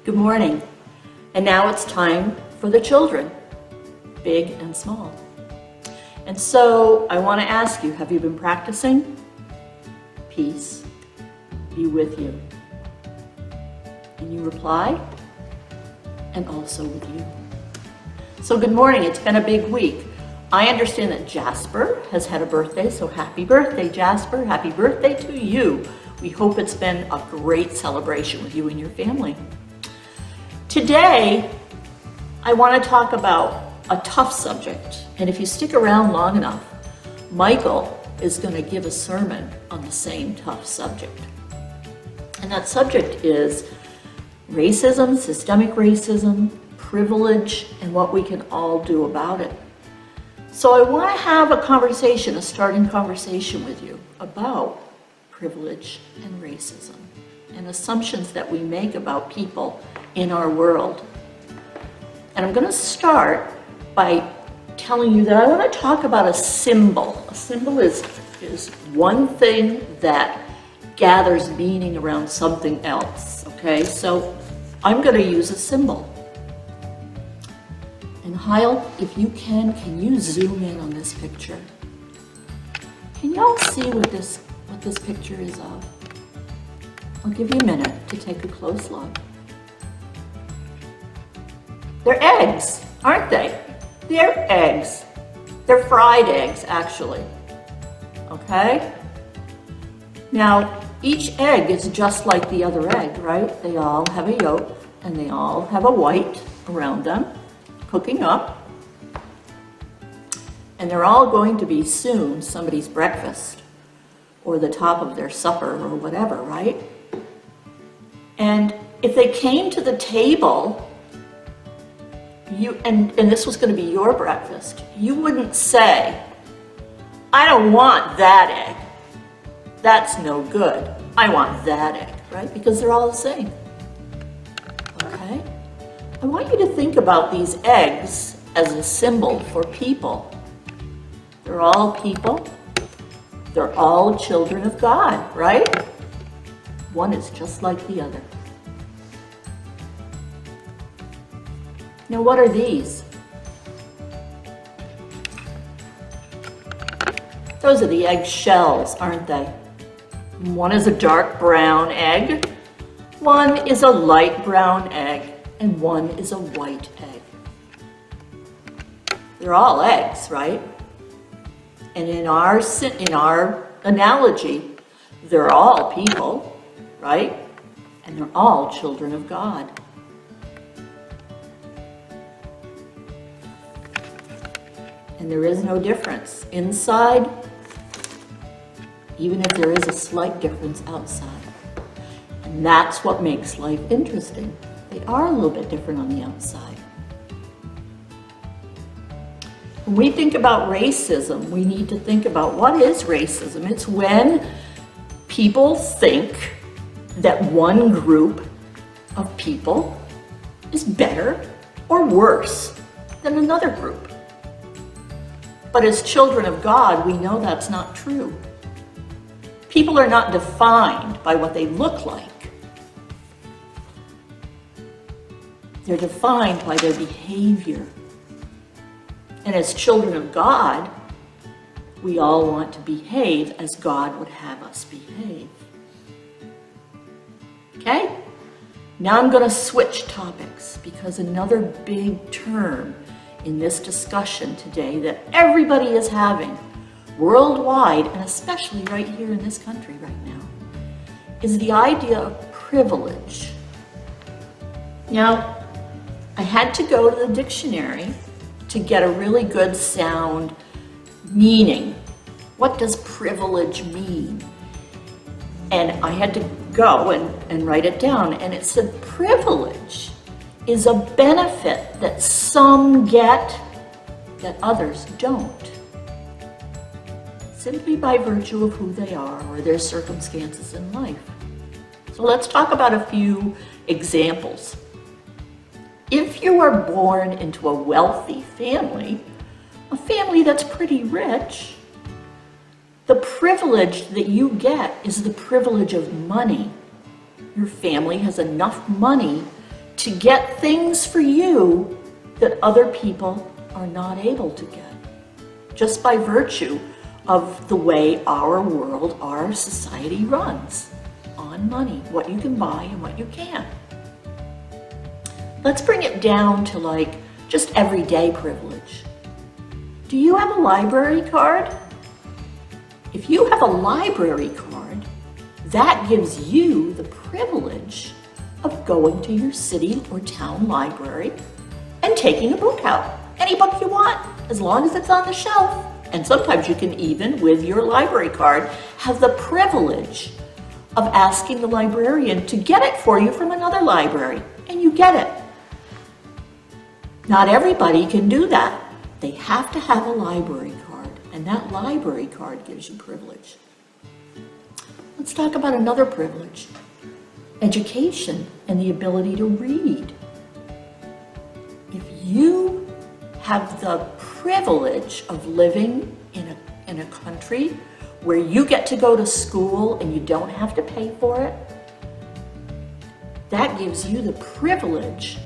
Good morning. And now it's time for the children, big and small. And so I want to ask you, have you been practicing? Peace be with you. And you reply, and also with you. So good morning, it's been a big week. I understand that Jasper has had a birthday, so happy birthday, Jasper. Happy birthday to you. We hope it's been a great celebration with you and your family. Today, I want to talk about a tough subject. And if you stick around long enough, Michael is going to give a sermon on the same tough subject. And that subject is racism, systemic racism, privilege, and what we can all do about it. So I want to have a conversation, a starting conversation with you about privilege and racism and assumptions that we make about people in our world. And I'm going to start by telling you that I want to talk about a symbol. A symbol is one thing that gathers meaning around something else, okay? So I'm going to use a symbol. And Heil, if you can you zoom in on this picture? Can y'all see what this picture is of? I'll give you a minute to take a close look. They're eggs, aren't they? They're eggs. They're fried eggs, actually. Okay? Now, each egg is just like the other egg, right? They all have a yolk, and they all have a white around them, cooking up. And they're all going to be soon somebody's breakfast, or the top of their supper, or whatever, right? And if they came to the table, and this was going to be your breakfast, you wouldn't say, I don't want that egg. That's no good. I want that egg, right? Because they're all the same. Okay? I want you to think about these eggs as a symbol for people. They're all people. They're all children of God, right? One is just like the other. Now, what are these? Those are the egg shells, aren't they? One is a dark brown egg, one is a light brown egg, and one is a white egg. They're all eggs, right? And in our analogy, they're all people, right? And they're all children of God. And there is no difference inside, even if there is a slight difference outside. And that's what makes life interesting. They are a little bit different on the outside. When we think about racism, we need to think about what is racism. It's when people think that one group of people is better or worse than another group. But as children of God, we know that's not true. People are not defined by what they look like. They're defined by their behavior. And as children of God, we all want to behave as God would have us behave. Okay? Now I'm going to switch topics because another big term in this discussion today that everybody is having worldwide, and especially right here in this country right now, is the idea of privilege. Now, I had to go to the dictionary to get a really good sound meaning. What does privilege mean? And I had to go and write it down, and it said privilege is a benefit that some get that others don't, simply by virtue of who they are or their circumstances in life. So let's talk about a few examples. If you are born into a wealthy family, a family that's pretty rich, the privilege that you get is the privilege of money. Your family has enough money to get things for you that other people are not able to get, just by virtue of the way our world, our society runs on money, what you can buy and what you can't. Let's bring it down to like just everyday privilege. Do you have a library card? If you have a library card, that gives you the privilege of going to your city or town library and taking a book out. Any book you want, as long as it's on the shelf. And sometimes you can even, with your library card, have the privilege of asking the librarian to get it for you from another library, and you get it. Not everybody can do that. They have to have a library card, and that library card gives you privilege. Let's talk about another privilege, education and the ability to read. If you have the privilege of living in a country where you get to go to school and you don't have to pay for it, that gives you the privilege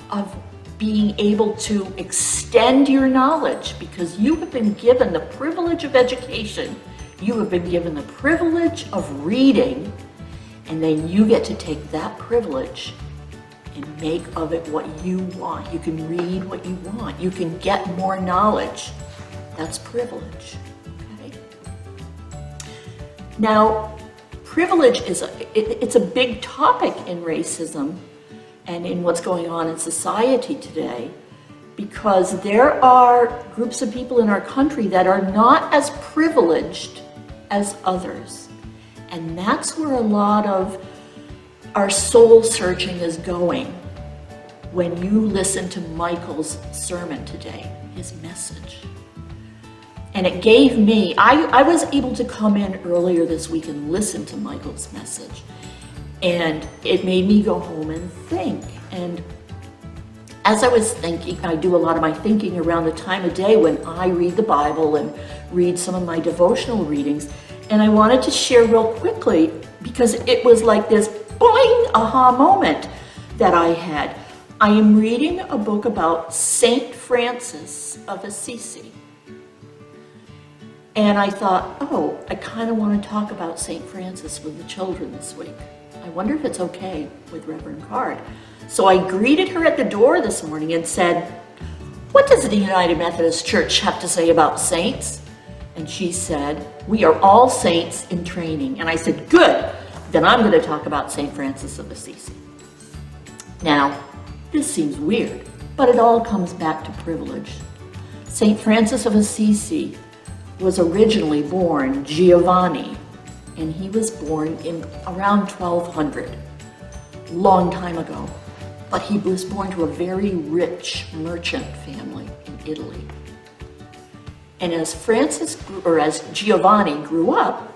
of being able to extend your knowledge, because you have been given the privilege of education. You have been given the privilege of reading, and then you get to take that privilege and make of it what you want. You can read what you want. You can get more knowledge. That's privilege. Okay? Now, privilege it's a big topic in racism and in what's going on in society today, because there are groups of people in our country that are not as privileged as others. And that's where a lot of our soul searching is going when you listen to Michael's sermon today, his message. And it gave me, I was able to come in earlier this week and listen to Michael's message. And it made me go home and think. And as I was thinking, I do a lot of my thinking around the time of day when I read the Bible and read some of my devotional readings. And I wanted to share real quickly, because it was like this boing, aha moment that I had. I am reading a book about Saint Francis of Assisi. And I thought, oh, I kind of want to talk about Saint Francis with the children this week. I wonder if it's okay with Reverend Card. So I greeted her at the door this morning and said, what does the United Methodist Church have to say about saints? And she said, we are all saints in training. And I said, good, then I'm going to talk about Saint Francis of Assisi. Now, this seems weird, but it all comes back to privilege. Saint Francis of Assisi was originally born Giovanni, and he was born in around 1200, long time ago. But he was born to a very rich merchant family in Italy. And as Giovanni grew up,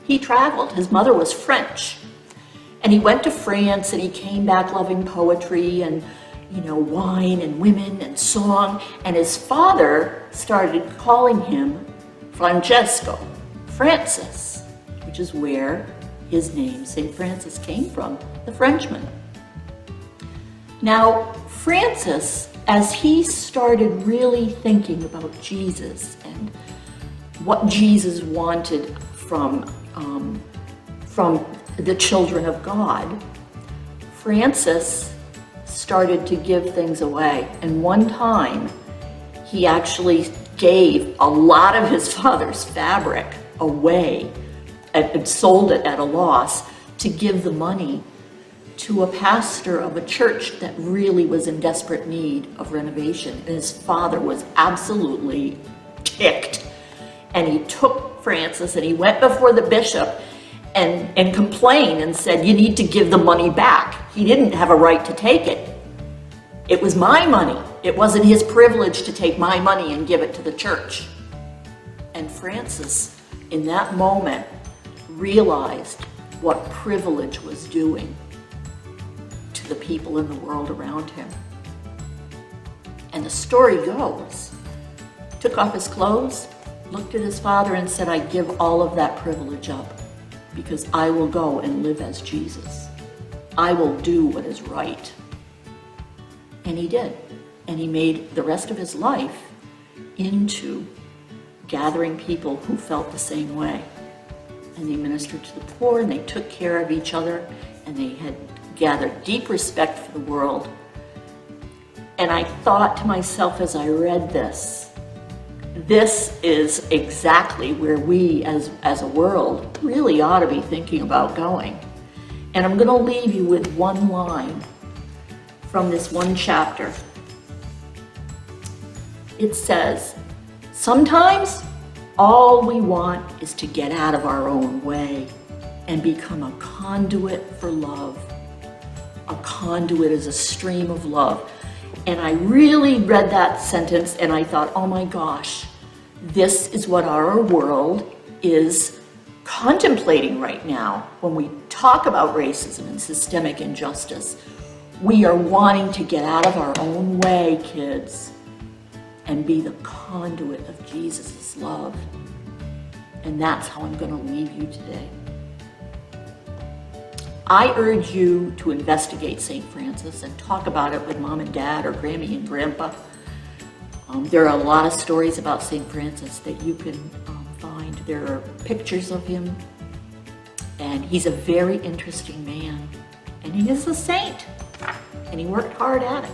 he traveled. His mother was French. And he went to France and he came back loving poetry and, wine and women and song. And his father started calling him Francesco, Francis, which is where his name, St. Francis, came from, the Frenchman. Now, Francis, as he started really thinking about Jesus and what Jesus wanted from the children of God, Francis started to give things away. And one time, he actually gave a lot of his father's fabric away and sold it at a loss to give the money to a pastor of a church that really was in desperate need of renovation. And his father was absolutely ticked. And he took Francis and he went before the bishop and complained and said, you need to give the money back. He didn't have a right to take it. It was my money. It wasn't his privilege to take my money and give it to the church. And Francis, in that moment, realized what privilege was doing to the people in the world around him. And the story goes, took off his clothes, looked at his father and said, I give all of that privilege up because I will go and live as Jesus. I will do what is right. And he did. And he made the rest of his life into gathering people who felt the same way. And they ministered to the poor, and they took care of each other, and they had gathered deep respect for the world. And I thought to myself as I read this is exactly where we as a world really ought to be thinking about going. And I'm going to leave you with one line from this one chapter. It says, sometimes all we want is to get out of our own way and become a conduit for love. A conduit is a stream of love. And I really read that sentence and I thought, oh my gosh, this is what our world is contemplating right now when we talk about racism and systemic injustice. We are wanting to get out of our own way, kids, and be the conduit of Jesus' love. And that's how I'm going to leave you today. I urge you to investigate St. Francis and talk about it with mom and dad or Grammy and grandpa. There are a lot of stories about St. Francis that you can find. There are pictures of him, and he's a very interesting man, and he is a saint, and he worked hard at it.